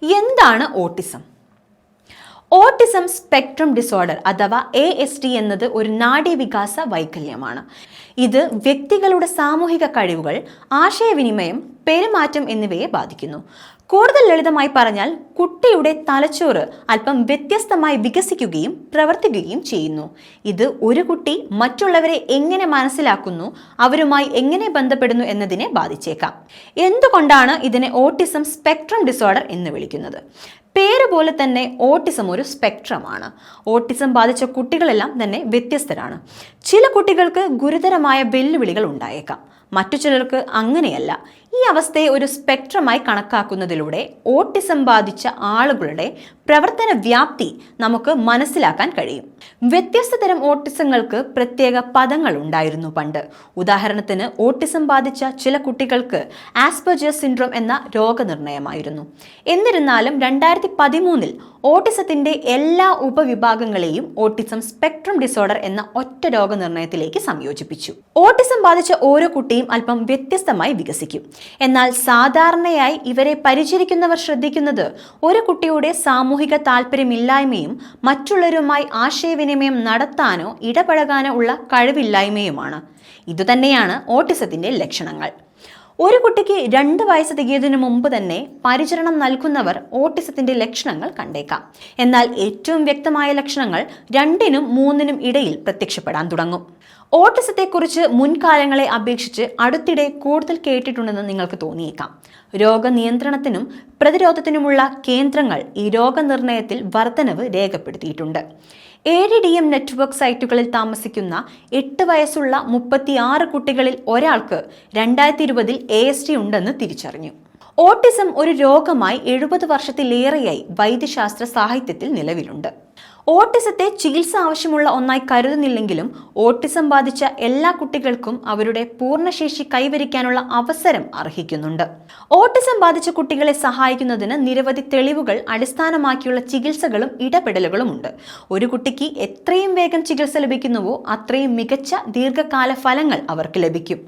എന്താണ് autism? Autism spectrum disorder അഥവാ ASD എന്നത് ഒരു നാഡീവികാസ വൈകല്യമാണ്. ഇത് വ്യക്തികളുടെ സാമൂഹിക കഴിവുകൾ, ആശയവിനിമയം, പെരുമാറ്റം എന്നിവയെ ബാധിക്കുന്നു. കൂടുതൽ ലളിതമായി പറഞ്ഞാൽ കുട്ടിയുടെ തലച്ചോറ് അല്പം വ്യത്യസ്തമായി വികസിക്കുകയും പ്രവർത്തിക്കുകയും ചെയ്യുന്നു. ഇത് ഒരു കുട്ടി മറ്റുള്ളവരെ എങ്ങനെ മനസ്സിലാക്കുന്നു, അവരുമായി എങ്ങനെ ബന്ധപ്പെടുന്നു എന്നതിനെ ബാധിച്ചേക്കാം. എന്തുകൊണ്ടാണ് ഇതിനെ ഓട്ടിസം സ്പെക്ട്രം ഡിസോർഡർ എന്ന് വിളിക്കുന്നത്? പേര് പോലെ തന്നെ ഓട്ടിസം ഒരു സ്പെക്ട്രമാണ്. ഓട്ടിസം ബാധിച്ച കുട്ടികളെല്ലാം തന്നെ വ്യത്യസ്തരാണ്. ചില കുട്ടികൾക്ക് ഗുരുതരമായ വെല്ലുവിളികൾ ഉണ്ടായേക്കാം, മറ്റു ചിലർക്ക് അങ്ങനെയല്ല. ഈ അവസ്ഥയെ ഒരു സ്പെക്ട്രമായി കണക്കാക്കുന്നതിലൂടെ ഓട്ടിസം ബാധിച്ച ആളുകളുടെ പ്രവർത്തന വ്യാപ്തി നമുക്ക് മനസ്സിലാക്കാൻ കഴിയും. വ്യത്യസ്ത തരം ഓട്ടിസങ്ങൾക്ക് പ്രത്യേക പദങ്ങൾ ഉണ്ടായിരുന്നു പണ്ട്. ഉദാഹരണത്തിന് ഓട്ടിസം ബാധിച്ച ചില കുട്ടികൾക്ക് ആസ്പെർജർ സിൻഡ്രോം എന്ന രോഗനിർണയമായിരുന്നു. എന്നിരുന്നാലും 2013 ഓട്ടിസത്തിന്റെ എല്ലാ ഉപവിഭാഗങ്ങളെയും ഓട്ടിസം സ്പെക്ട്രം ഡിസോർഡർ എന്ന ഒറ്റ രോഗനിർണയത്തിലേക്ക് സംയോജിപ്പിച്ചു. ഓട്ടിസം ബാധിച്ച ഓരോ കുട്ടിയും അല്പം വ്യത്യസ്തമായി വികസിക്കും. എന്നാൽ സാധാരണയായി ഇവരെ പരിചരിക്കുന്നവർ ശ്രദ്ധിക്കുന്നത് ഒരു കുട്ടിയുടെ സാമൂഹിക താല്പര്യമില്ലായ്മയും മറ്റുള്ളവരുമായി ആശയവിനിമയം നടത്താനോ ഇടപഴകാനോ ഉള്ള കഴിവില്ലായ്മയുമാണ്. ഇതുതന്നെയാണ് ഓട്ടിസത്തിന്റെ ലക്ഷണങ്ങൾ. ഒരു കുട്ടിക്ക് 2 വയസ്സ് തികയുന്നതിന് മുമ്പ് തന്നെ പരിചരണം നൽകുന്നവർ ഓട്ടിസത്തിന്റെ ലക്ഷണങ്ങൾ കണ്ടേക്കാം. എന്നാൽ ഏറ്റവും വ്യക്തമായ ലക്ഷണങ്ങൾ 2നും 3നും ഇടയിൽ പ്രത്യക്ഷപ്പെടാൻ തുടങ്ങും. ഓട്ടിസത്തെക്കുറിച്ച് മുൻകാലങ്ങളെ അപേക്ഷിച്ച് അടുത്തിടെ കൂടുതൽ കേട്ടിട്ടുണ്ടെന്ന് നിങ്ങൾക്ക് തോന്നിയേക്കാം. രോഗനിയന്ത്രണത്തിനും പ്രതിരോധത്തിനുമുള്ള കേന്ദ്രങ്ങൾ ഈ രോഗനിർണയത്തിൽ വർധനവ് രേഖപ്പെടുത്തിയിട്ടുണ്ട്. ADDM നെറ്റ്വർക്ക് സൈറ്റുകളിൽ താമസിക്കുന്ന 8 വയസ്സുള്ള 36 കുട്ടികളിൽ ഒരാൾക്ക് 2020 ASD ഉണ്ടെന്ന് തിരിച്ചറിഞ്ഞു. ഓട്ടിസം ഒരു രോഗമായി 70 വർഷത്തിലേറെയായി വൈദ്യശാസ്ത്ര സാഹിത്യത്തിൽ നിലവിലുണ്ട്. ഓട്ടിസത്തെ ചികിത്സ ആവശ്യമുള്ള ഒന്നായി കരുതുന്നില്ലെങ്കിലും ഓട്ടിസം ബാധിച്ച എല്ലാ കുട്ടികൾക്കും അവരുടെ പൂർണ്ണശേഷി കൈവരിക്കാനുള്ള അവസരം അർഹിക്കുന്നുണ്ട്. ഓട്ടിസം ബാധിച്ച കുട്ടികളെ സഹായിക്കുന്നതിന് നിരവധി തെളിവുകൾ അടിസ്ഥാനമാക്കിയുള്ള ചികിത്സകളും ഇടപെടലുകളും ഉണ്ട്. ഒരു കുട്ടിക്ക് എത്രയും വേഗം ചികിത്സ ലഭിക്കുന്നുവോ അത്രയും മികച്ച ദീർഘകാല ഫലങ്ങൾ അവർക്ക് ലഭിക്കും.